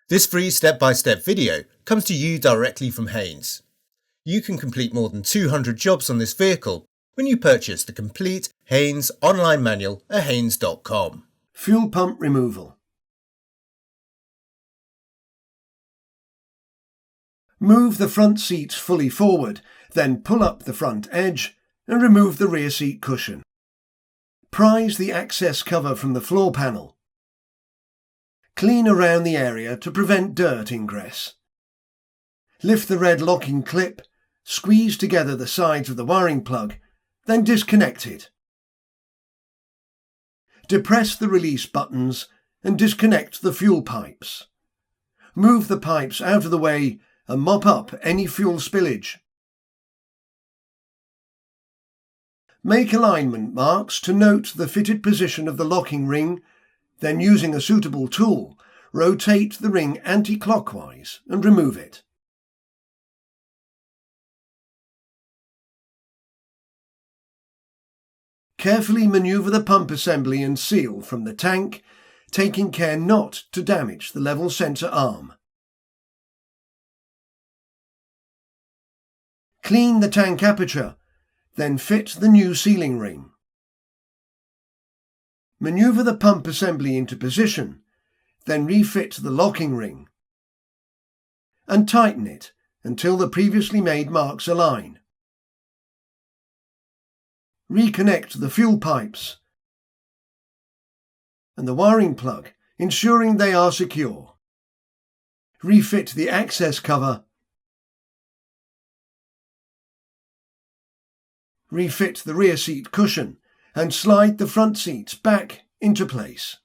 This free step-by-step video comes to you directly from Haynes. You can complete more than 200 jobs on this vehicle when you purchase the complete Haynes online manual at haynes.com. Fuel pump removal. Move the front seats fully forward, then pull up the front edge and remove the rear seat cushion. Prise the access cover from the floor panel. Clean around the area to prevent dirt ingress. Lift the red locking clip, squeeze together the sides of the wiring plug, then disconnect it. Depress the release buttons and disconnect the fuel pipes. Move the pipes out of the way and mop up any fuel spillage. Make alignment marks to note the fitted position of the locking ring, then using a suitable tool, rotate the ring anti-clockwise and remove it. Carefully maneuver the pump assembly and seal from the tank, taking care not to damage the level sensor arm. Clean the tank aperture, then fit the new sealing ring. Maneuver the pump assembly into position, then refit the locking ring and tighten it until the previously made marks align. Reconnect the fuel pipes and the wiring plug, ensuring they are secure. Refit the access cover. Refit the rear seat cushion and slide the front seats back into place.